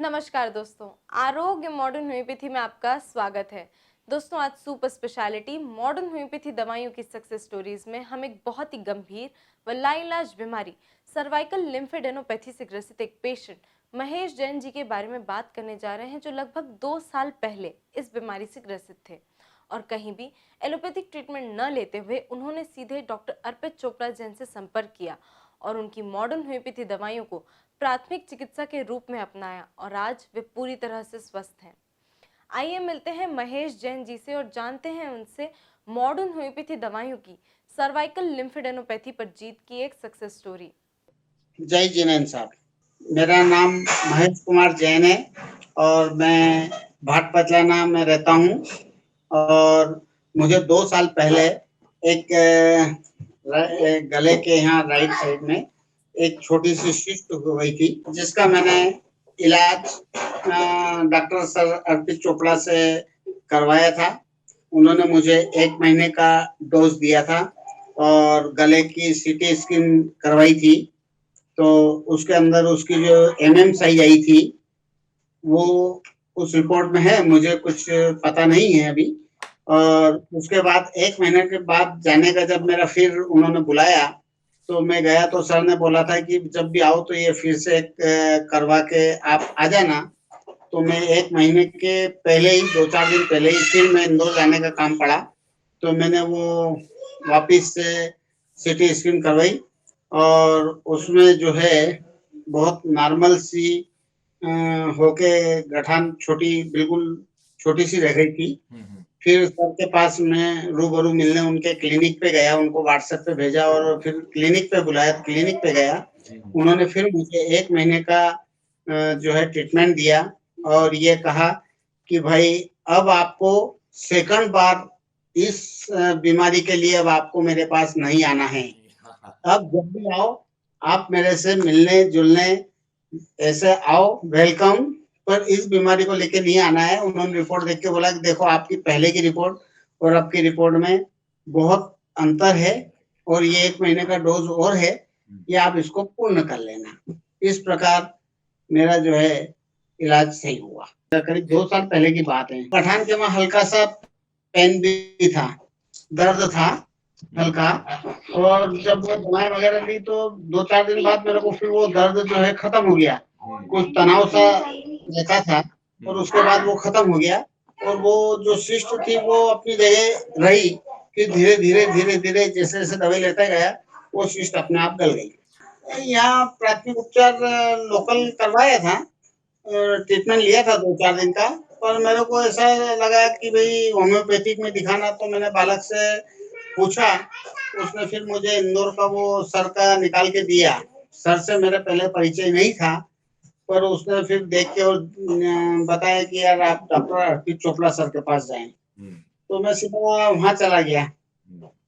नमस्कार दोस्तों, आरोग्य मॉडर्न होम्योपैथी में आपका स्वागत है। दोस्तों, आज सुपर स्पेशलिटी मॉडर्न होम्योपैथी दवाइयों की सक्सेस स्टोरीज में हम एक बहुत ही गंभीर व लाइलाज बीमारी सर्वाइकल लिम्फेडेनोपैथी से ग्रसित एक पेशेंट महेश जैन जी के बारे में बात करने जा रहे हैं, जो लगभग 2 साल पहले इस बीमारी से ग्रसित थे और कहीं भी एलोपैथिक ट्रीटमेंट न लेते हुए उन्होंने सीधे डॉक्टर अर्पित चोपड़ा जैन से संपर्क किया और उनकी मॉडर्न होम्योपैथी दवाइयों को प्राथमिक चिकित्सा के रूप में अपनाया और आज वे पूरी तरह से स्वस्थ हैं। आइए मिलते हैं महेश जैन जी से और जानते हैं उनसे मॉडर्न होम्योपैथी दवाइयों की सर्वाइकल लिम्फेडेनोपैथी पर जीत की एक सक्सेस स्टोरी। जय जिनेन साहब, मेरा नाम महेश कुमार जैन है और मैं भाट पचलाना में रहता हूँ। और मुझे 2 साल पहले एक गले के यहाँ राइट साइड में एक छोटी सी शिस्ट हो गई थी, जिसका मैंने इलाज डॉक्टर सर अर्पित चोपड़ा से करवाया था। उन्होंने मुझे 1 महीने का डोज दिया था और गले की सीटी स्कैन करवाई थी। तो उसके अंदर उसकी जो साइज आई थी वो उस रिपोर्ट में है, मुझे कुछ पता नहीं है अभी। और उसके बाद 1 महीने के बाद जाने का जब मेरा फिर उन्होंने बुलाया तो मैं गया, तो सर ने बोला था कि जब भी आओ तो ये फिर से करवा के आप आ जाना। तो मैं 1 महीने के पहले ही 2-4 दिन पहले ही फिर मैं इंदौर जाने का काम पड़ा, तो मैंने वो वापिस से सिटी स्कैन करवाई और उसमें जो है बहुत नॉर्मल सी होके गठान बिल्कुल छोटी सी रह गई थी। फिर सर के पास मैं रूबरू मिलने उनके क्लिनिक पे गया, उनको व्हाट्सएप पे भेजा और फिर क्लिनिक पे बुलाया, क्लिनिक पे गया। उन्होंने फिर मुझे 1 महीने का जो है ट्रीटमेंट दिया और ये कहा कि भाई अब आपको सेकंड बार इस बीमारी के लिए अब आपको मेरे पास नहीं आना है। अब जब भी आओ आप मेरे से मिलने जुलने ऐसे आओ, वेलकम, पर इस बीमारी को लेके नहीं आना है। उन्होंने रिपोर्ट देख के बोला कि देखो आपकी पहले की रिपोर्ट और अब की रिपोर्ट में बहुत अंतर है और ये 1 महीने का डोज और है, ये आप इसको पूर्ण कर लेना। इस प्रकार मेरा जो है इलाज सही हुआ। करीब 2 साल पहले की बात है। पठान के वहाँ हल्का सा पेन भी था, दर्द था हल्का, और जब वो दवाई वगैरह ली तो 2-4 दिन बाद मेरे को फिर वो दर्द जो है खत्म हो गया। कुछ तनाव सा रहता था और उसके बाद वो खत्म हो गया और वो जो शिस्ट थी वो अपनी जगह रही। फिर धीरे धीरे धीरे धीरे जैसे जैसे दवाई लेता गया वो शिस्ट अपने आप गल गई। यहाँ प्राथमिक उपचार लोकल करवाया था, ट्रीटमेंट लिया था 2-4 दिन का, पर मेरे को ऐसा लगा कि भाई होम्योपैथिक में दिखाना, तो मैंने बालक से पूछा। उसने फिर मुझे इंदौर का वो सर का निकाल के दिया। सर से मेरा पहले परिचय नहीं था, पर उसने फिर देख के और बताया कि यार आप डॉक्टर अर्पित चोपड़ा सर के पास जाएं। तो मैं सीधा वहां चला गया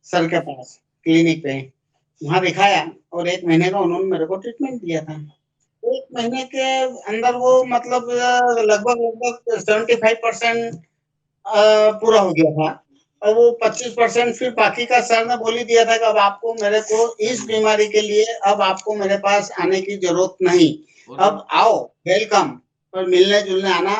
सर के पास क्लिनिक पे, वहां दिखाया और 1 महीने का उन्होंने मेरे को ट्रीटमेंट दिया था। 1 महीने के अंदर वो मतलब लगभग लगभग 75% पूरा हो गया था और वो 25% फिर बाकी का सर ने बोल ही दिया था कि अब आपको मेरे को इस बीमारी के लिए अब आपको मेरे पास आने की जरूरत नहीं, अब आओ, वेलकम, पर मिलने जुलने आना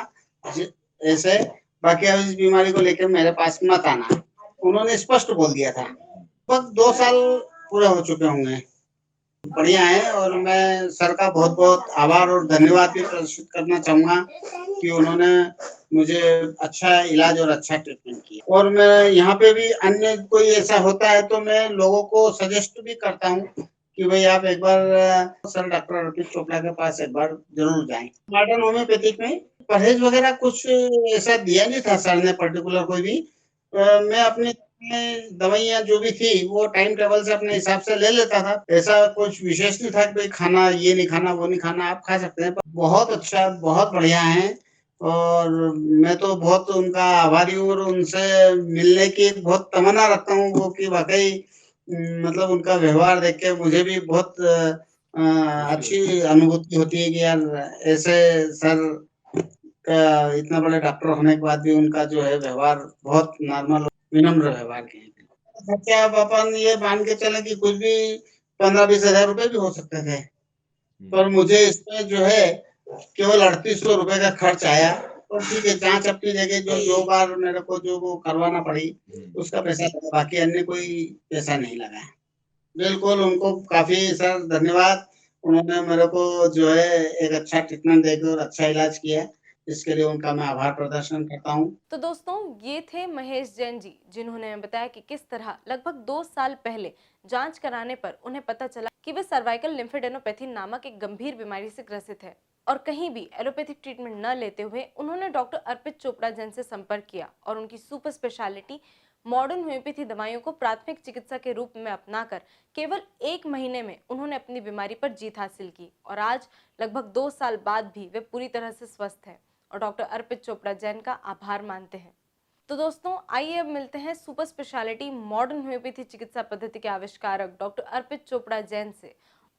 ऐसे, बाकी अब इस बीमारी को लेकर मेरे पास मत आना। उन्होंने स्पष्ट बोल दिया था। लगभग 2 साल पूरे हो चुके होंगे। बढ़िया है और मैं सर का बहुत बहुत आभार और धन्यवाद भी प्रदर्शित करना चाहूंगा कि उन्होंने मुझे अच्छा इलाज और अच्छा ट्रीटमेंट किया। और मैं यहाँ पे भी अन्य कोई ऐसा होता है तो मैं लोगों को सजेस्ट भी करता हूँ कि भाई आप एक बार सर डॉक्टर अर्पित चोपड़ा के पास एक बार जरूर जाएं। मॉडर्न होम्योपैथिक में परहेज वगैरह कुछ ऐसा दिया नहीं था सर ने पर्टिकुलर कोई भी। मैं अपनी दवाइयाँ जो भी थी वो टाइम टेबल से अपने हिसाब से ले लेता था। ऐसा कुछ विशेष नहीं था कि भाई खाना ये नहीं खाना वो नहीं खाना, आप खा सकते हैं। बहुत अच्छा, बहुत बढ़िया है और मैं तो बहुत उनका आभारी हूँ और उनसे मिलने की बहुत तमन्ना रखता हूँ वो कि वाकई मतलब उनका व्यवहार देख के मुझे भी बहुत अच्छी अनुभूति होती है कि यार ऐसे सर का इतना बड़े डॉक्टर होने के बाद भी उनका जो है व्यवहार बहुत नॉर्मल विनम्र व्यवहार के। क्या आप अपन ये मान के चले कि कुछ भी 15-20 हजार रुपए भी हो सकते थे, पर मुझे इसमें जो है केवल 3800 रुपए का खर्च आया। और ठीक है, जांच अपनी जगह, जो बार मेरे को जो वो करवाना पड़ी उसका पैसा लगा, बाकी अन्य कोई पैसा नहीं लगा। बिल्कुल, उनको काफी सर धन्यवाद। उन्होंने मेरे को जो है एक अच्छा ट्रीटमेंट देकर अच्छा इलाज किया, इसके लिए उनका मैं आभार प्रदर्शन करता हूँ। तो दोस्तों, ये थे महेश जैन जी, जिन्होंने हमें बताया कि किस तरह लगभग 2 साल पहले जांच कराने पर उन्हें पता चला कि वे सर्वाइकल लिम्फेडेनोपैथी नामक एक गंभीर बीमारी से ग्रसित है। और कहीं भी एलोपैथिक ट्रीटमेंट न लेते हुए उन्होंने डॉक्टर अर्पित चोपड़ा जैन से संपर्क किया और उनकी सुपर स्पेशलिटी मॉडर्न होम्योपैथी दवाइयों को प्राथमिक चिकित्सा के रूप में अपनाकर केवल 1 महीने में उन्होंने अपनी बीमारी पर जीत हासिल की। और आज लगभग 2 साल बाद भी वे पूरी तरह से स्वस्थ हैं और डॉक्टर अर्पित चोपड़ा जैन का आभार मानते हैं। तो दोस्तों, आइए अब मिलते हैं सुपर स्पेशलिटी मॉडर्न होम्योपैथी चिकित्सा पद्धति के आविष्कारक डॉक्टर अर्पित चोपड़ा जैन से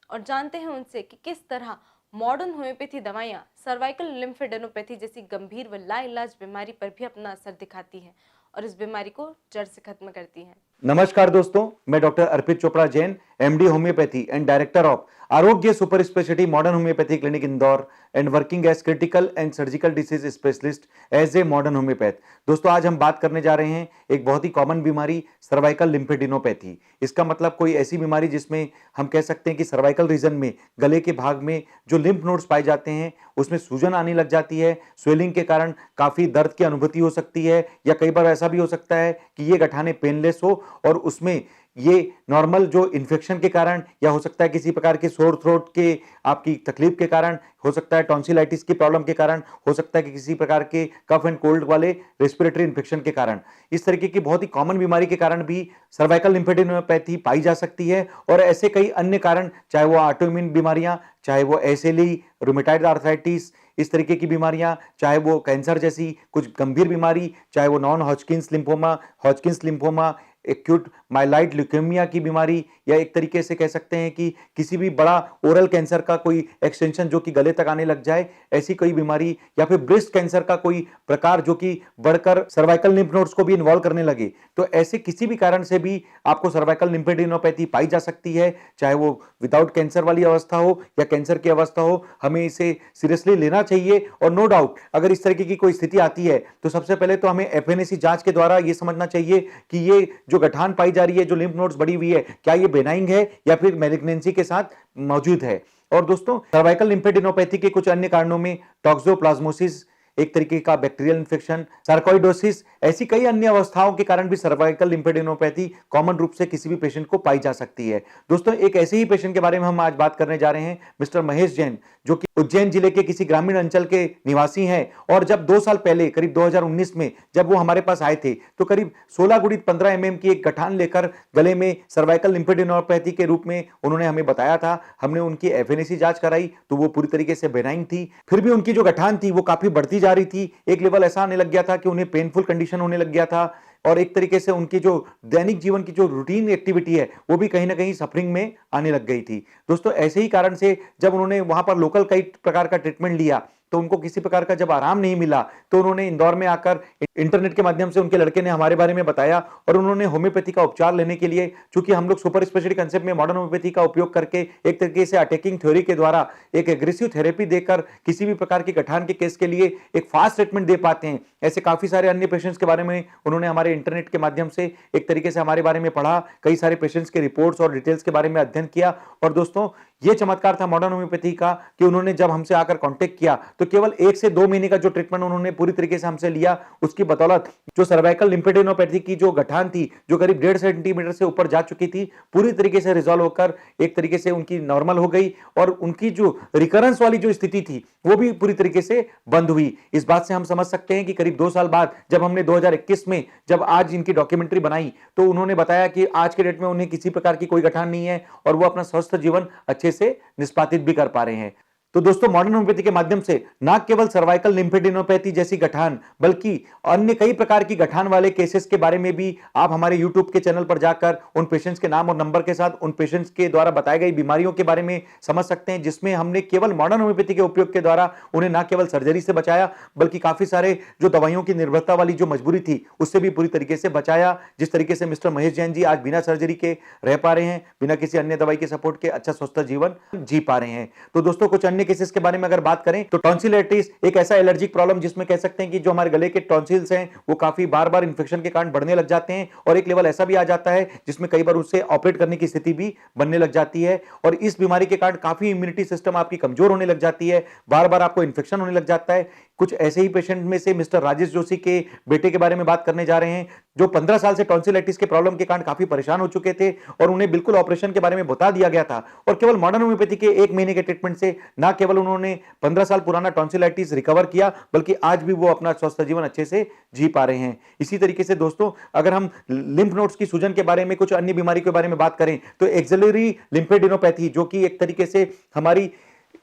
और जानते हैं उनसे कि किस तरह मॉडर्न होम्योपैथी दवाइयां सर्वाइकल लिम्फेडेनोपैथी जैसी गंभीर व लाइलाज बीमारी पर भी अपना असर दिखाती हैं और इस बीमारी को जड़ से खत्म करती हैं। नमस्कार दोस्तों, मैं doctor Arpit Chopra Jain, MD homeopathy and director of Arogya super speciality modern homeopathy clinic Indore and working as critical and surgical disease specialist as a modern homeopath. दोस्तों, आज हम बात करने जा रहे हैं एक बहुत ही कॉमन बीमारी, सर्वाइकल लिम्फेडेनोपैथी। इसका मतलब कोई ऐसी बीमारी जिसमें हम कह सकते हैं कि सर्वाइकल रीजन में, गले के भाग में जो लिम्फ नोड्स पाए जाते हैं उसमें सूजन आने लग जाती है। स्वेलिंग के कारण काफी दर्द की अनुभूति हो सकती है, या कई बार ऐसा भी हो सकता है कि ये गठाने पेनलेस हो और उसमें ये नॉर्मल जो इन्फेक्शन के कारण, या हो सकता है किसी प्रकार के सोर थ्रोट के आपकी तकलीफ के कारण, हो सकता है टॉन्सिलाइटिस की प्रॉब्लम के कारण, हो सकता है कि किसी प्रकार के कफ एंड कोल्ड वाले रेस्पिरेटरी इन्फेक्शन के कारण, इस तरीके की बहुत ही कॉमन बीमारी के कारण भी सर्वाइकल लिम्फेडेनोपैथी पाई जा सकती है। और ऐसे कई अन्य कारण, चाहे वो ऑटोइम्यून बीमारियां, चाहे वो एसएलई, रूमेटॉइड आर्थराइटिस, इस तरीके की बीमारियां, चाहे वो कैंसर जैसी कुछ गंभीर बीमारी, चाहे वो नॉन हॉजकिंस लिम्फोमा, एक्यूट माइलाइड ल्यूकेमिया की बीमारी, या एक तरीके से कह सकते हैं कि किसी भी बड़ा ओरल कैंसर का कोई एक्सटेंशन जो कि गले तक आने लग जाए, ऐसी कोई बीमारी, या फिर ब्रेस्ट कैंसर का कोई प्रकार जो कि बढ़कर सर्वाइकल लिम्फ नोड्स को भी इन्वॉल्व करने लगे, तो ऐसे किसी भी कारण से भी आपको सर्वाइकल लिम्फेडेनोपैथी पाई जा सकती है। चाहे वो विदाउट कैंसर वाली अवस्था हो या कैंसर की अवस्था हो, हमें इसे सीरियसली लेना चाहिए। और नो डाउट, अगर इस तरीके की कोई स्थिति आती है तो सबसे पहले तो हमें एफएनएसी जांच के द्वारा यह समझना चाहिए कि ये जो गठान पाई जा रही है, जो लिम्फ नोड्स बढ़ी हुई है, क्या ये बेनाइंग है या फिर मैलिग्नेंसी के साथ मौजूद है। और दोस्तों, सर्वाइकल लिम्फेडेनोपैथी के कुछ अन्य कारणों में टॉक्सोप्लाज्मोसिस, एक तरीके का बैक्टीरियल इंफेक्शन, सार्कोइडोसिस, ऐसी कई अन्य अवस्थाओं के कारण भी सर्वाइकल लिम्फेडेनोपैथी कॉमन रूप से किसी भी पेशेंट को पाई जा सकती है। दोस्तों, एक ऐसे ही पेशेंट के बारे में हम आज बात करने जा रहे हैं, मिस्टर महेश जैन, जो कि उज्जैन जिले के किसी ग्रामीण अंचल के निवासी हैं। और जब 2 साल पहले, करीब 2019 में जब वो हमारे पास आए थे, तो करीब 16 गुणित 15 mm की एक गठान लेकर गले में सर्वाइकल लिम्फेडेनोपैथी के रूप में उन्होंने हमें बताया था। हमने उनकी एफएनएसी जांच कराई तो वो पूरी तरीके से बेनाइन थी। फिर भी उनकी जो गठान थी वो काफी बढ़ती जा रही थी। एक लेवल ऐसा आने लग गया था कि उन्हें पेनफुल कंडीशन होने लग गया था, और एक तरीके से उनकी जो दैनिक जीवन की जो रूटीन एक्टिविटी है वो भी कहीं ना कहीं सफरिंग में आने लग गई थी। दोस्तों, ऐसे ही कारण से जब उन्होंने वहां पर लोकल कई प्रकार का ट्रीटमेंट लिया तो उनको किसी प्रकार का जब आराम नहीं मिला, तो उन्होंने इंदौर में आकर इंटरनेट के माध्यम से उनके लड़के ने हमारे बारे में बताया, और उन्होंने होम्योपैथी का उपचार लेने के लिए, चूंकि हम लोग सुपर स्पेशलिटी कंसेप्ट में मॉडर्न होम्योपैथी का उपयोग करके एक तरीके से अटैकिंग थ्योरी के द्वारा एक एग्रेसिव थेरेपी देकर किसी भी प्रकार के गठान के केस के लिए एक फास्ट ट्रीटमेंट दे पाते हैं। ऐसे काफी सारे अन्य पेशेंट्स के बारे में उन्होंने हमारे इंटरनेट के माध्यम से एक तरीके से हमारे बारे में पढ़ा, कई सारे पेशेंट्स के रिपोर्ट्स और डिटेल्स के बारे में अध्ययन किया। और दोस्तों, ये चमत्कार था मॉडर्न होम्योपैथी का कि उन्होंने जब हमसे आकर कांटेक्ट किया तो केवल 1 से 2 महीने का जो ट्रीटमेंट उन्होंने पूरी तरीके से हमसे लिया, उसकी बदौलत जो सर्वाइकल लिम्फेडेनोपैथी की जो गठान थी, जो करीब 1.5 सेंटीमीटर से ऊपर जा चुकी थी, पूरी तरीके से रिजॉल्व होकर एक तरीके से उनकी नॉर्मल हो गई, और उनकी जो रिकरेंस वाली जो स्थिति थी वो भी पूरी तरीके से बंद हुई। इस बात से हम समझ सकते हैं कि करीब 2 साल बाद जब हमने 2021 में जब आज इनकी डॉक्यूमेंट्री बनाई, तो उन्होंने बताया कि आज के डेट में उन्हें किसी प्रकार की कोई गठान नहीं है और वो अपना स्वस्थ जीवन अच्छे से निष्पादित भी कर पा रहे हैं। तो दोस्तों, मॉडर्न होम्योपैथी के माध्यम से न केवल सर्वाइकल लिम्फेडेनोपैथी जैसी गठान, बल्कि अन्य कई प्रकार की गठान वाले केसेस के बारे में भी आप हमारे YouTube के चैनल पर जाकर उन पेशेंट्स के नाम और नंबर के साथ उन पेशेंट्स के द्वारा बताई गई बीमारियों के बारे में समझ सकते हैं, जिसमें हमने केवल मॉडर्न होम्योपैथी के उपयोग के द्वारा उन्हें न केवल सर्जरी से बचाया, बल्कि काफी सारे जो दवाइयों की निर्भरता वाली जो मजबूरी थी उससे भी पूरी तरीके से बचाया। जिस तरीके से मिस्टर महेश जैन जी आज बिना सर्जरी के रह पा रहे हैं, बिना किसी अन्य दवाई के सपोर्ट के अच्छा स्वस्थ जीवन जी पा रहे हैं। तो दोस्तों, कुछ अन्य केसेस के बारे में अगर बात करें तो टॉन्सिलाइटिस एक ऐसा एलर्जिक प्रॉब्लम जिसमें कह सकते हैं कि जो हमारे गले के टॉन्सिल्स हैं वो काफी बार बार इन्फेक्शन के कारण बढ़ने लग जाते हैं और एक लेवल ऐसा भी आ जाता है जिसमें कई बार उससे ऑपरेट करने की स्थिति भी बनने लग जाती है और इस बीमारी के कारण काफी इम्यूनिटी सिस्टम आपकी कमजोर होने लग जाती है, बार बार आपको इन्फेक्शन होने लग जाता है। कुछ ऐसे ही पेशेंट में से मिस्टर राजेश जोशी के बेटे के बारे में बात करने जा रहे हैं जो 15 साल से टॉन्सिलाइटिस के प्रॉब्लम के कारण काफी परेशान हो चुके थे और उन्हें बिल्कुल ऑपरेशन के बारे में बता दिया गया था और केवल मॉडर्न होम्योपैथी के 1 महीने के ट्रीटमेंट से ना केवल उन्होंने 15 साल पुराना टॉन्सिलाइटिस रिकवर किया बल्कि आज भी वो अपना स्वस्थ जीवन अच्छे से जी पा रहे हैं। इसी तरीके से दोस्तों अगर हम लिम्फ नोड्स की सूजन के बारे में कुछ अन्य बीमारी के बारे में बात करें तो एक्सिलरी लिम्फेडेनोपैथी जो कि एक तरीके से हमारी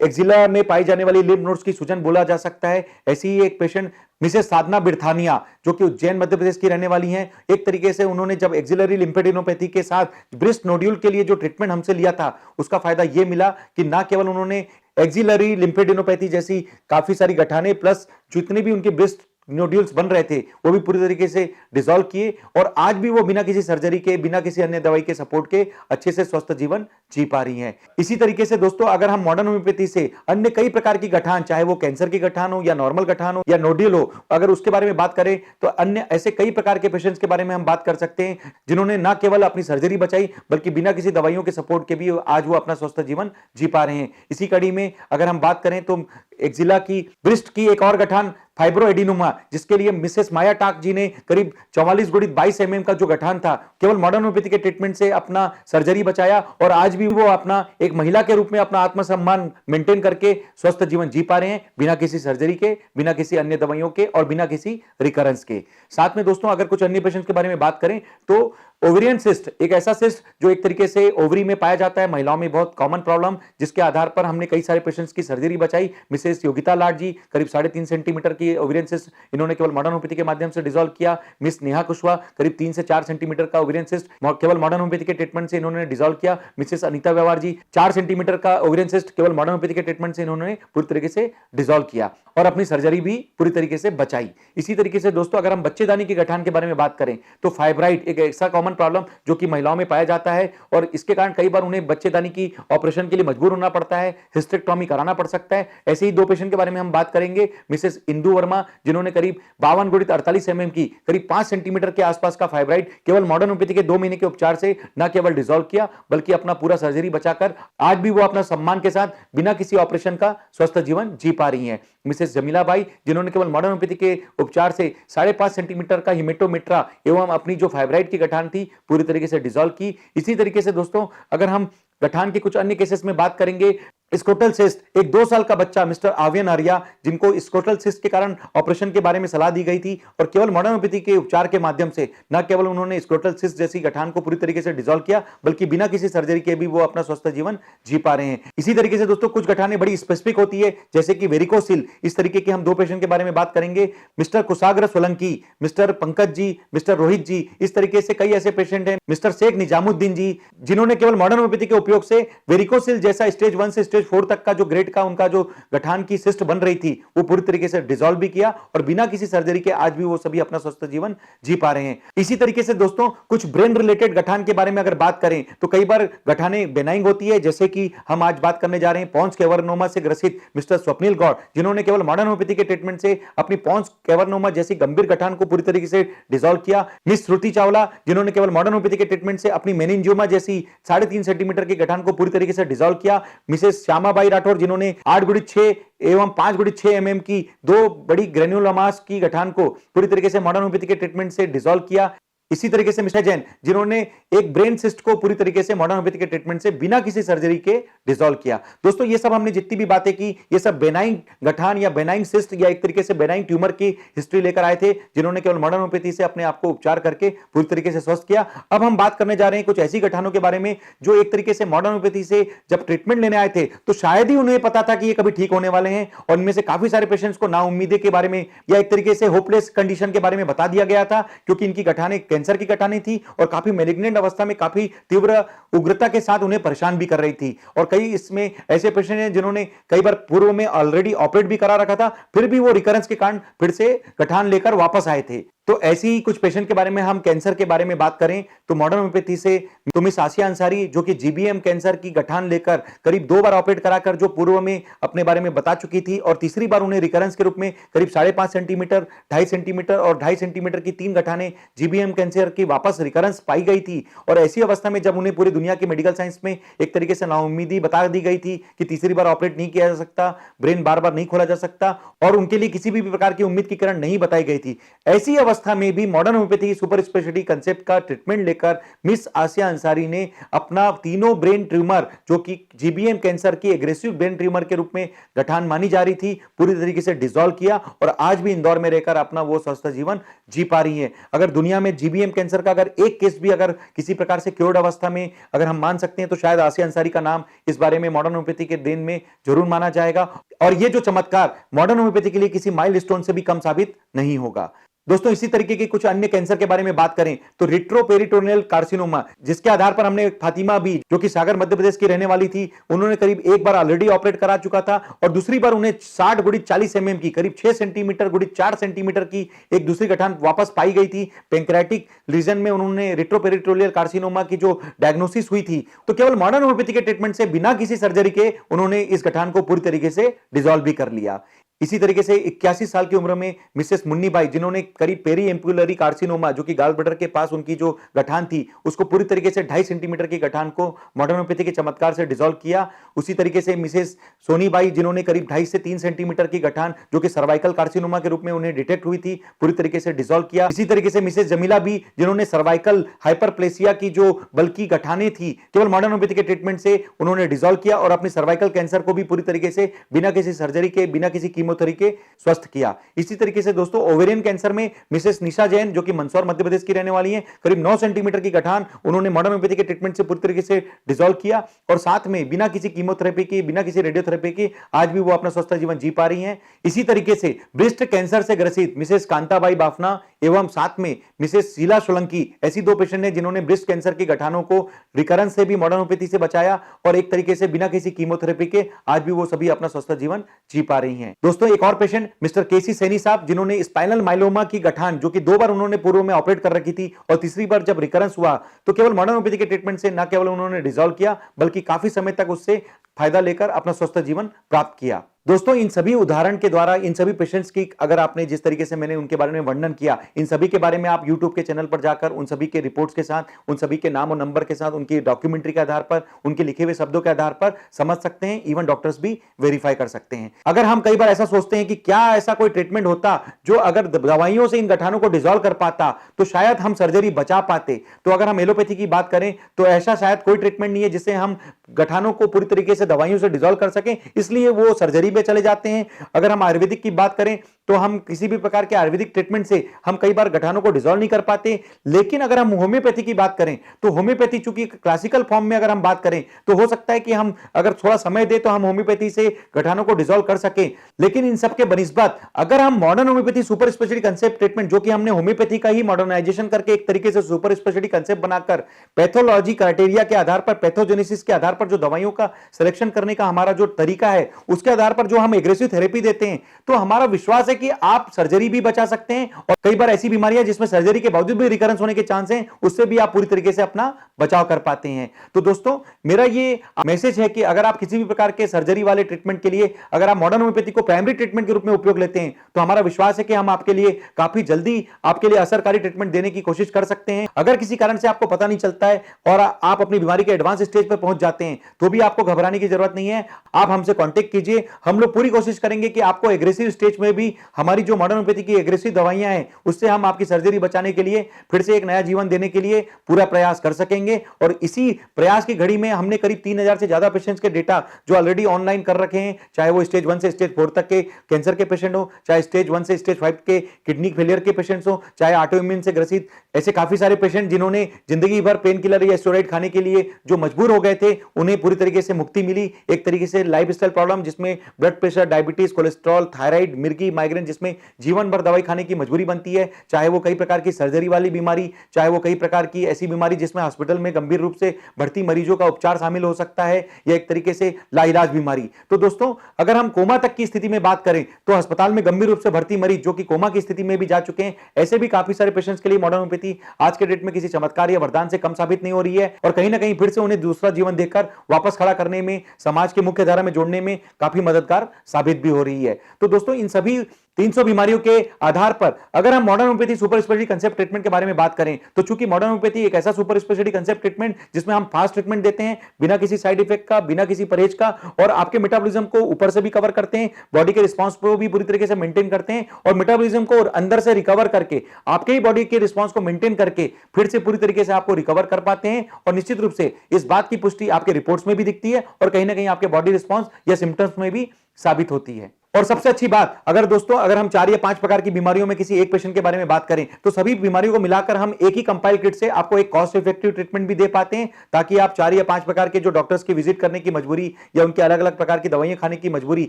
एक्जिला में पाई जाने वाली लिम्फ नोड्स की सूजन बोला जा सकता है। ऐसी ही एक पेशेंट मिसेस साधना बिरथानिया जो कि उज्जैन मध्य प्रदेश की रहने वाली हैं, एक तरीके से उन्होंने जब एक्सिलरी लिम्फेडेनोपैथी के साथ ब्रेस्ट नोड्यूल के लिए जो ट्रीटमेंट हमसे लिया था उसका फायदा यह मिला कि ना केवल उन्होंने एक्सिलरी लिम्फेडेनोपैथी जैसी काफी सारी गठाने प्लस जितने भी उनके ब्रेस्ट नोड्यूल्स बन रहे थे वो भी पूरी तरीके से डिसॉल्व किए और आज भी वो बिना किसी सर्जरी के बिना किसी अन्य दवाई के सपोर्ट के अच्छे से स्वस्थ जीवन जी पा रही हैं। इसी तरीके से दोस्तों अगर हम मॉडर्न होम्योपैथी से अन्य कई प्रकार की गठान चाहे वो कैंसर की गठान हो या नॉर्मल गठान हो या नोड्यूल हो अगर उसके बारे में बात करें तो अन्य ऐसे कई प्रकार के पेशेंट्स के बारे में हम बात कर सकते हैं जिन्होंने ना केवल अपनी सर्जरी बचाई बल्कि बिना किसी दवाइयों के सपोर्ट के भी आज वो अपना स्वस्थ जीवन जी पा रहे हैं। इसी कड़ी में अगर हम बात करें तो एक्जिला की ब्रेस्ट की एक और गठान फाइब्रोएडिनोमा जिसके लिए मिसेस माया टाक जी ने करीब 44 गुणित 22 एमएम का जो गठान था केवल मॉडर्न होम्योपैथी के ट्रीटमेंट से अपना सर्जरी बचाया और आज भी वो अपना एक महिला के रूप में अपना आत्मसम्मान मेंटेन करके स्वस्थ जीवन जी पा रहे हैं बिना किसी सर्जरी के, बिना किसी अन्य दवाइयों के और बिना किसी रिकरेंस के। साथ में दोस्तों अगर कुछ अन्य पेशेंट्स के बारे में बात करें तो ओवेरियन सिस्ट एक ऐसा सिस्ट जो एक तरीके से ओवरी में पाया जाता है, महिलाओं में बहुत कॉमन प्रॉब्लम जिसके आधार पर हमने कई सारे पेशेंट्स की सर्जरी बचाई। मिसेस योगिता लाड जी करीब 3.5 सेंटीमीटर की ओवेरियन सिस्ट इन्होंने केवल मॉडर्न होम्योपैथी के माध्यम से डिसॉल्व किया। मिस नेहा कुशवाहा करीब 3 से 4 सेंटीमीटर का ओवेरियन सिस्ट केवल मॉडर्न होम्योपैथी के ट्रीटमेंट से इन्होंने डिसॉल्व किया। मिसेस अनीता व्यवहार जी 4 सेंटीमीटर का ओवेरियन सिस्ट केवल मॉडर्न होम्योपैथी के ट्रीटमेंट से इन्होंने पूरी तरीके से डिसॉल्व किया और अपनी सर्जरी भी पूरी तरीके से बचाई। इसी तरीके से दोस्तों अगर हम बच्चेदानी की गठान के बारे में बात करें तो फाइब्राइड एक ऐसा कॉमन प्रॉब्लम जो कि महिलाओं में पाया जाता है और इसके कारण कई बार उन्हें बच्चेदानी की ऑपरेशन के लिए मजबूर होना पड़ता है, हिस्टेक्टोमी कराना पड़ सकता है। ऐसे ही 2 पेशेंट के बारे में हम बात करेंगे। मिसेस इंदु वर्मा जिन्होंने करीब 52 गुणित 48 एमएम की करीब 5 सेंटीमीटर के आसपास का फाइब्राइड केवल मॉडर्न होम्योपैथी के 2 महीने के उपचार से न केवल डिसॉल्व किया बल्कि अपना पूरा सर्जरी बचाकर आज भी वो अपना सम्मान के साथ बिना किसी ऑपरेशन का स्वस्थ जीवन जी पा रही हैं। मिसेस जमीला बाई जिन्होंने केवल मॉडर्न होम्योपैथी के उपचार से 5.5 सेंटीमीटर का हिमेटोमेट्रा एवं अपनी जो फाइब्राइड की गठान थी पूरी तरीके से डिसॉल्व की। इसी तरीके से दोस्तों अगर हम गठान के कुछ अन्य केसेस में बात करेंगे, स्क्रोटल सिस्ट एक 2 साल का बच्चा मिस्टर आर्यन आर्या जिनको स्क्रोटल सिस्ट के कारण ऑपरेशन के बारे में सलाह दी गई थी और केवल मॉडर्न होम्योपैथी के उपचार के माध्यम से न केवल उन्होंने स्क्रोटल सिस्ट जैसी गठान को पूरी तरीके से डिसॉल्व किया बल्कि बिना किसी सर्जरी के भी वो अपना स्वस्थ जीवन जी पा रहे हैं। इसी तरीके से दोस्तों कुछ गठानें बड़ी स्पेसिफिक होती है जैसे कि वेरिकोसिल। इस तरीके के हम 2 पेशेंट के बारे में बात करेंगे, मिस्टर कुशाग्र सोलंकी, मिस्टर पंकज जी, मिस्टर रोहित जी। इस तरीके से कई ऐसे पेशेंट हैं, मिस्टर शेख निजामुद्दीन जी जिन्होंने केवल मॉडर्न होम्योपैथी के उपयोग से वेरिकोसिल जैसा स्टेज 1 से स्टेज 4 तक का जो ग्रेड का उनका जो गठान की सिस्ट बन रही थी वो पूरी तरीके से डिसॉल्व भी किया और बिना किसी सर्जरी के आज भी वो सभी अपना स्वस्थ जीवन जी पा रहे हैं। इसी तरीके से दोस्तों कुछ ब्रेन रिलेटेड गठान के बारे में अगर बात करें तो कई बार गठाने बेनाइंग होती है जैसे कि हम आज बात करने जा रहे हैं पॉन्स कैवर्नोमा से ग्रसित मिस्टर स्वप्निल गौड़ जिन्होंने केवल मॉडर्न होम्योपैथी के ट्रीटमेंट से अपनी पॉन्स कैवर्नोमा जैसी गंभीर गठान को पूरी तरीके से डिसॉल्व किया। मिस श्रुति चावला जिन्होंने केवल मॉडर्न होम्योपैथी के ट्रीटमेंट से अपनी मेनिंजियोमा जैसी 3.5 सेंटीमीटर की गठान को पूरी तरीके से डिसॉल्व किया। मिसेस श्यामाबाई राठौर जिन्होंने 8 गुणित 6 एवं 5 गुणित 6 एमएम की 2 बड़ी ग्रेन्युलोमास की गठान को पूरी तरीके से मॉडर्न होम्योपैथी के ट्रीटमेंट से डिसॉल्व किया। इसी तरीके से मिस्टर जैन जिन्होंने एक ब्रेन सिस्ट को पूरी तरीके से मॉडर्न होम्योपैथी के ट्रीटमेंट से बिना किसी सर्जरी के डिसॉल्व किया। दोस्तों ये सब हमने जितनी भी बातें की ये सब बेनाइन गठान या बेनाइन सिस्ट या एक तरीके से बेनाइन ट्यूमर की हिस्ट्री लेकर आए थे जिन्होंने केवल मॉडर्न होम्योपैथी से अपने आप को उपचार करके पूरी तरीके से स्वस्थ किया। अब हम बात करने जा रहे हैं कुछ ऐसी गठानों के बारे में जो एक तरीके से मॉडर्न होम्योपैथी से जब ट्रीटमेंट लेने आए थे तो शायद ही उन्हें पता था कि ये कभी ठीक होने वाले हैं और इनमें से काफी सारे पेशेंट्स को नाउम्मीदी के बारे में या एक तरीके से होपलेस कंडीशन के बारे में बता दिया गया था क्योंकि इनकी गठानें कैंसर की गठानें थी और काफी मैलिग्नेंट अवस्था में काफी तीव्र उग्रता के साथ उन्हें परेशान भी कर रही थी और कई इसमें ऐसे पेशेंट हैं जिन्होंने कई बार पूर्व में ऑलरेडी ऑपरेट भी करा रखा था फिर भी वो रिकरेंस के कारण फिर से गठान लेकर वापस आए थे। तो ऐसी ही कुछ पेशेंट के बारे में हम कैंसर के बारे में बात करें तो मॉडर्न होम्योपैथी से तो मिस आसिया अंसारी जो कि जीबीएम कैंसर की गठान लेकर करीब 2 बार ऑपरेट कराकर जो पूर्व में अपने बारे में बता चुकी थी और तीसरी बार उन्हें रिकरेंस के रूप में करीब 5.5 सेंटीमीटर, 2.5 सेंटीमीटर और 2.5 सेंटीमीटर की 3 गठाने जीबीएम कैंसर की वापस रिकरेंस पाई गई थी। और ऐसी अवस्था में जब उन्हें पूरी दुनिया की मेडिकल साइंस में एक तरीके से नाउम्मीदी बता दी गई थी कि तीसरी बार ऑपरेट नहीं किया जा सकता, ब्रेन बार बार नहीं खोला जा सकता और उनके लिए किसी भी प्रकार की उम्मीद की किरण नहीं बताई गई थी, ऐसी अवस्था में भी modern homeopathy super speciality concept का ट्रीटमेंट लेकर मिस आसिया अंसारी ने अपना तीनों ब्रेन ट्यूमर जो कि जीबीएम कैंसर की एग्रेसिव ब्रेन ट्यूमर के रूप में गठान मानी जा रही थी पूरी तरीके से डिसॉल्व किया और आज भी इंदौर में रहकर अपना वो स्वस्थ जीवन जी पा रही है। अगर दुनिया में जीबीएम कैंसर का अगर एक केस भी अगर किसी प्रकार से क्योर्ड अवस्था में अगर हम मान सकते हैं तो शायद आसिया अंसारी का नाम इस बारे में मॉडर्न होम्योपैथी के देन में जरूर माना जाएगा और ये जो चमत्कार मॉडर्न होम्योपैथी के लिए किसी माइलस्टोन से भी कम साबित नहीं होगा। दोस्तों इसी तरीके के कुछ अन्य कैंसर के बारे में बात करें तो रेट्रोपेरिटोनियल कार्सिनोमा जिसके आधार पर हमने फातिमा बी जो कि सागर मध्य प्रदेश की रहने वाली थी, उन्होंने करीब एक बार ऑलरेडी ऑपरेट करा चुका था और दूसरी बार उन्हें 60 गुणित 40 mm की करीब 6 सेंटीमीटर गुणित 4 सेंटीमीटर की एक दूसरी गठान वापस पाई गई थी। पैंक्रियाटिक रीजन में उन्होंने रेट्रोपेरिटोनियल कार्सिनोमा की जो डायग्नोसिस हुई थी तो केवल मॉडर्न होम्योपैथी के ट्रीटमेंट से बिना किसी सर्जरी के उन्होंने इस गठान को पूरी तरीके से डिसॉल्व भी कर लिया। इसी तरीके से 81 साल की उम्र में मिसेस मुन्नी बाई जिन्होंने करीब पेरी एम्पुलरी कार्सिनोमा जो कि गाल ब्लैडर के पास उनकी जो गठान थी उसको पूरी तरीके से 2.5 सेंटीमीटर की गठान को मॉडर्न होम्योपैथी के चमत्कार से डिसॉल्व किया। उसी तरीके से मिसेस सोनी बाई जिन्होंने करीब 2.5 से 3 सेंटीमीटर की गठान जो कि सर्वाइकल कार्सिनोमा के रूप में उन्हें डिटेक्ट हुई थी पूरी तरीके से डिसॉल्व किया। इसी तरीके से मिसेस जमीला बी जिन्होंने सर्वाइकल हाइपरप्लेसिया की जो बल्कि गठाने थी केवल मॉडर्न होम्योपैथी के ट्रीटमेंट से उन्होंने डिसॉल्व किया और अपनी सर्वाइकल कैंसर को भी पूरी तरीके से बिना किसी सर्जरी के बिना किसी कीमोथेरेपी के स्वस्थ किया। इसी तरीके से दोस्तों ओवेरियन कैंसर में मिसेस निशा जैन जो कि मंदसौर मध्य प्रदेश की रहने वाली हैं, करीब 9 सेंटीमीटर की गठान उन्होंने मॉडर्न होम्योपैथी के ट्रीटमेंट से पूरी तरीके से डिसॉल्व किया और साथ में बिना किसी कीमोथेरेपी की बिना किसी रेडियोथेरेपी की आज भी वो अपना स्वस्थ जीवन जी पा रही हैं। इसी तरीके से ब्रेस्ट कैंसर से ग्रसित मिसेस कांताबाई बाफना एवं साथ में मिसेस शीला सोलंकी ऐसी 2 पेशेंट हैं जिन्होंने ब्रेस्ट कैंसर की गठानों को रिकरेंस से भी मॉडर्न होम्योपैथी से बचाया और एक तरीके से बिना किसी कीमोथेरेपी के आज भी वो सभी अपना स्वस्थ जीवन जी पा रही हैं। दोस्तों एक और पेशेंट मिस्टर केसी सैनी साहब जिन्होंने स्पाइनल माइलोमा की गठान जो कि 2 बार उन्होंने पूर्व में ऑपरेट कर रखी थी और तीसरी बार जब रिकरेंस हुआ तो केवल मॉडर्न होम्योपैथी के ट्रीटमेंट से न केवल उन्होंने डिसॉल्व किया बल्कि काफी समय तक उससे फायदा लेकर अपना स्वस्थ जीवन प्राप्त किया। दोस्तों इन सभी उदाहरण के द्वारा इन सभी पेशेंट्स की अगर आपने जिस तरीके से मैंने उनके बारे में वर्णन किया इन सभी के बारे में आप YouTube के चैनल पर जाकर उन सभी के रिपोर्ट्स के साथ उन सभी के नाम और नंबर के साथ उनकी डॉक्यूमेंट्री के आधार पर उनके लिखे हुए शब्दों के आधार पर समझ सकते हैं। इवन डॉक्टर्स भी वेरीफाई कर सकते हैं। अगर हम कई बार ऐसा सोचते हैं कि क्या ऐसा कोई ट्रीटमेंट होता जो अगर दवाइयों से इन गठानों को डिसॉल्व कर पाता तो शायद हम सर्जरी बचा पाते। तो अगर हम एलोपैथी की बात करें तो ऐसा शायद कोई ट्रीटमेंट नहीं है जिससे हम गठानों को पूरी तरीके से दवाइयों से डिसॉल्व कर सकें, इसलिए वो सर्जरी में चले जाते हैं। अगर हम आयुर्वेदिक की बात करें तो हम किसी भी प्रकार के आयुर्वेदिक ट्रीटमेंट से हम कई बार गठानों को डिसॉल्व नहीं कर पाते। लेकिन अगर हम होम्योपैथी की बात करें तो होम्योपैथी चूंकि क्लासिकल फॉर्म में अगर हम बात करें तो हो सकता है कि हम अगर थोड़ा समय दे तो हम होम्योपैथी से गठानों को डिसॉल्व कर सकें। लेकिन इन सबके बनिस्बत अगर हम modern homeopathy super speciality concept treatment जो कि हमने होम्योपैथी का ही मॉडर्नाइजेशन करके एक तरीके से सुपर स्पेशलिटी कंसेप्ट बनाकर पैथोलॉजी क्राइटेरिया के आधार पर पैथोजेनेसिस के आधार पर जो दवाइयों का सिलेक्शन करने का हमारा जो तरीका है उसके आधार पर जो हम एग्रेसिव थेरेपी देते हैं तो हमारा विश्वास है कि आप सर्जरी भी बचा सकते हैं और कई बार ऐसी बीमारियां जिसमें सर्जरी के बावजूद भी रिकरेंस होने के चांस हैं उससे भी आप पूरी तरीके से अपना बचाव कर पाते हैं। तो दोस्तों मेरा ये मैसेज है कि अगर आप किसी भी प्रकार के सर्जरी वाले ट्रीटमेंट के लिए अगर आप मॉडर्न होम्योपैथी को प्राइमरी ट्रीटमेंट के रूप में उपयोग लेते हैं तो हमारा विश्वास है कि हम आपके लिए काफी जल्दी आपके लिए असरकारी ट्रीटमेंट देने की कोशिश कर सकते हैं। अगर किसी कारण से आपको पता नहीं चलता है और आप अपनी बीमारी के एडवांस स्टेज पर पहुंच जाते हैं तो भी आपको घबराने की जरूरत नहीं है। आप हमसे कांटेक्ट कीजिए, हम लोग पूरी कोशिश करेंगे कि आपको एग्रेसिव स्टेज में भी हमारी जो मॉडर्न होम्योपैथी की एग्रेसिव दवाइयां हैं उससे हम आपकी सर्जरी बचाने के लिए फिर से एक नया जीवन देने के लिए पूरा प्रयास कर सकेंगे। और इसी प्रयास की घड़ी में हमने करीब 3000 से ज्यादा पेशेंट्स के डेटा जो ऑलरेडी ऑनलाइन कर रखे हैं, चाहे वो स्टेज 1 से स्टेज 4 तक के कैंसर के पेशेंट हो, चाहे स्टेज 1 से स्टेज 5 के किडनी फेलियर के पेशेंट्स हो, चाहे ऑटोइम्यून से ग्रसित ऐसे काफी सारे पेशेंट जिन्होंने जिंदगी भर पेन किलर या स्टेरॉइड खाने के लिए जो मजबूर हो गए थे उन्हें पूरी तरीके से मुक्ति मिली। एक तरीके से लाइफस्टाइल प्रॉब्लम जिसमें blood pressure, diabetes, cholesterol, thyroid, मिर्गी, माइग्रेन, जिसमें जीवन भर दवाई खाने की मजबूरी बनती है, चाहे वो कई प्रकार की सर्जरी वाली बीमारी, चाहे वो कई प्रकार की ऐसी बीमारी जिसमें हॉस्पिटल में गंभीर रूप से भर्ती मरीजों का उपचार शामिल हो सकता है, या एक तरीके से लाइलाज बीमारी। तो दोस्तों, अगर हम कोमा तक की स्थिति में बात करें तो अस्पताल में गंभीर रूप से भर्ती मरीज जो कि कोमा की स्थिति में भी जा चुके हैं, ऐसे भी काफी सारे पेशेंट्स के लिए मॉडर्न होम्योपैथी आज के डेट में किसी चमत्कार या वरदान से कम साबित नहीं हो रही है, और कहीं ना कहीं फिर से उन्हें दूसरा जीवन देकर वापस खड़ा करने में, समाज के मुख्य धारा में जोड़ने में काफी मददगार साबित भी हो रही है। तो दोस्तों, इन सभी 300 बीमारियों के आधार पर अगर हम modern homeopathy super speciality concept treatment के बारे में बात करें, तो चूंकि मॉडर्न होम्योपैथी एक ऐसा सुपर स्पेशलिटी कंसेप्ट ट्रीटमेंट जिसमें हम फास्ट ट्रीटमेंट देते हैं, बिना किसी साइड इफेक्ट का, बिना किसी परहेज का, और आपके मेटाबॉलिज्म को ऊपर से भी कवर करते हैं, बॉडी के रिस्पांस को भी पूरी तरीके से मेंटेन करते हैं, और मेटाबॉलिज्म को अंदर से रिकवर करके आपके ही बॉडी के रिस्पांस को मेंटेन करके फिर से पूरी तरीके से आपको रिकवर कर पाते हैं। और निश्चित रूप से इस बात की पुष्टि आपके रिपोर्ट्स में भी दिखती है, और कहीं ना कहीं आपके बॉडी रिस्पांस या सिम्टम्स में भी साबित होती है। और सबसे अच्छी बात, अगर दोस्तों, अगर हम 4 या 5 प्रकार की बीमारियों में किसी एक पेशेंट के बारे में बात करें, तो सभी बीमारियों को मिलाकर हम एक ही कंपाइल किट से आपको एक कॉस्ट इफेक्टिव ट्रीटमेंट भी दे पाते हैं, ताकि आप 4 या 5 प्रकार के जो डॉक्टर्स की विजिट करने की मजबूरी, या उनके अलग अलग प्रकार की दवाइयां खाने की मजबूरी,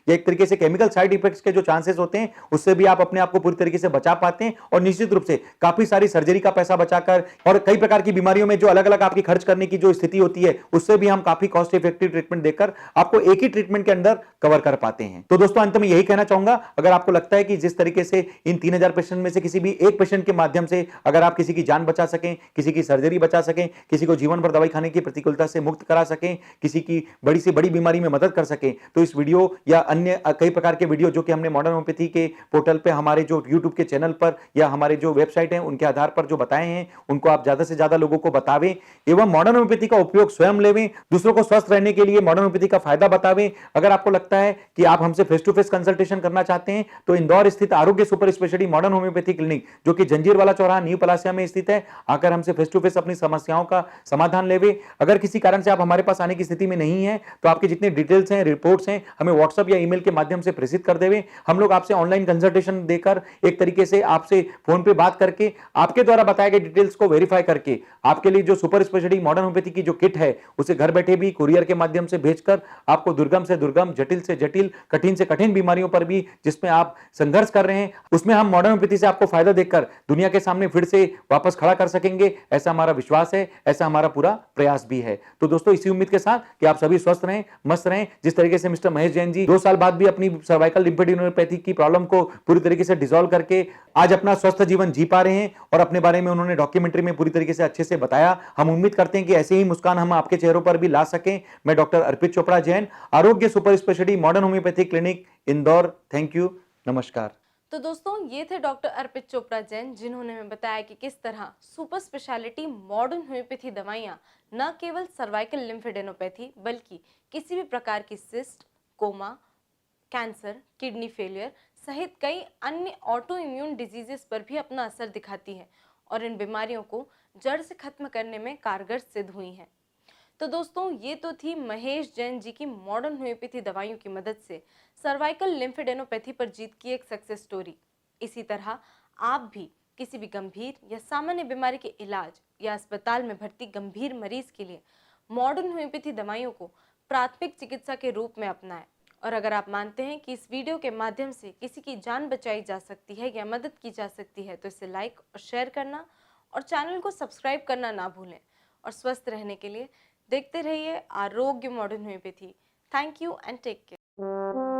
या एक तरीके से केमिकल साइड इफेक्ट्स के जो चांसेस होते हैं, उससे भी आप अपने आप को पूरी तरीके से बचा पाते हैं। और निश्चित रूप से काफी सारी सर्जरी का पैसा बचाकर, और कई प्रकार की बीमारियों में जो अलग अलग आपकी खर्च करने की जो स्थिति होती है, उससे भी हम काफी कॉस्ट इफेक्टिव ट्रीटमेंट देकर आपको एक ही ट्रीटमेंट के अंदर कवर कर पाते हैं। तो दोस्तों, अंत में यही कहना चाहूंगा, अगर आपको लगता है कि जिस तरीके से इन 3000 पेशेंट में से किसी भी एक पेशेंट के माध्यम से अगर आप किसी की जान बचा सकें, किसी की सर्जरी बचा सकें, किसी को जीवन भर दवाई खाने की प्रतिकूलता से मुक्त करा सकें, किसी की बड़ी से बड़ी बीमारी में मदद कर सकें, तो इस वीडियो या अन्य कई प्रकार के वीडियो जो कि हमने मॉडर्न होम्योपैथी के पोर्टल पे, हमारे जो यूट्यूब के चैनल पर या हमारे जो वेबसाइट है उनके आधार पर जो बताए हैं, उनको आप ज्यादा से ज्यादा लोगों को बतावें, एवं मॉडर्न होम्योपैथी का उपयोग स्वयं लेवें, दूसरों को स्वस्थ रहने के लिए मॉडर्न होम्योपैथी का फायदा बतावें। अगर आपको लगता है कि आप हमसे फेस टू फेस कंसल्टेशन करना चाहते हैं, तो इंदौर स्थित आरोग्य super speciality modern homeopathy clinic, जो कि जंजीर वाला चौराहा, न्यू पलासिया में स्थित है, आकर हमसे फेस टू फेस अपनी समस्याओं का समाधान लेवे। अगर किसी कारण से आप हमारे पास आने की स्थिति में नहीं है, तो आपके जितने डिटेल्स हैं, रिपोर्ट्स हैं, हमें व्हाट्सएप या ईमेल के माध्यम से प्रेषित कर देवे। हम लोग आपसे ऑनलाइन कंसल्टेशन देकर, एक तरीके से आपसे फोन पे बात करके, आपके द्वारा बताए गए डिटेल्स को वेरीफाई करके, आपके लिए जो सुपर स्पेशलिटी मॉडर्न होम्योपैथी की जो किट है, उसे घर बैठे भी कुरियर के माध्यम से भेजकर आपको दुर्गम से दुर्गम, जटिल से जटिल, कठिन से कठिन बीमारियों पर भी जिसमें आप संघर्ष कर रहे हैं, उसमें हम मॉडर्न होम्योपैथी से आपको फायदा देकर दुनिया के सामने फिर से वापस खड़ा कर सकेंगे, ऐसा हमारा विश्वास है, ऐसा हमारा पूरा प्रयास भी है। तो दोस्तों, इसी उम्मीद के साथ कि आप सभी स्वस्थ रहें, मस्त रहें, जिस तरीके से मिस्टर महेश जैन जी 2 साल बाद भी अपनी सर्वाइकल लिम्फेडिनोपैथी की प्रॉब्लम को पूरी तरीके से डिसॉल्व करके आज अपना स्वस्थ जीवन जी पा रहे हैं, और अपने बारे में उन्होंने डॉक्यूमेंट्री में पूरी तरीके से अच्छे से बताया। हम उम्मीद करते हैं कि ऐसे ही मुस्कान हम आपके चेहरों पर भी ला सकें। मैं डॉक्टर अर्पित चोपड़ा जैन, आरोग्य super speciality modern homeopathy clinic, Indore. Thank you, नमस्कार। तो दोस्तों, ये थे डॉक्टर अर्पित चोपड़ा जैन, जिन्होंने हमें बताया कि किस तरह सुपर स्पेशलिटी मॉडर्न होम्योपैथी दवाइयाँ न केवल सर्वाइकल लिम्फेडेनोपैथी, बल्कि किसी भी प्रकार की cyst, coma, cancer, kidney failure सहित कई अन्य ऑटो इम्यून डिजीजेस पर भी अपना असर दिखाती है, और इन बीमारियों को जड़ से खत्म करने में कारगर सिद्ध हुई हैं। तो दोस्तों, ये तो थी महेश जैन जी की मॉडर्न होम्योपैथी दवाइयों की मदद से सर्वाइकल लिम्फेडेनोपैथी पर जीत की एक सक्सेस स्टोरी। इसी तरह आप भी किसी भी गंभीर या सामान्य बीमारी के इलाज या अस्पताल में भर्ती गंभीर मरीज के लिए मॉडर्न होम्योपैथी दवाइयों को प्राथमिक चिकित्सा के रूप में अपनाएं। और अगर आप मानते हैं कि इस वीडियो के माध्यम से किसी की जान बचाई जा सकती है या मदद की जा सकती है, तो इसे लाइक और शेयर करना और चैनल को सब्सक्राइब करना ना भूलें। और स्वस्थ रहने के लिए देखते रहिए Arogya modern homeopathy. Thank you and take care.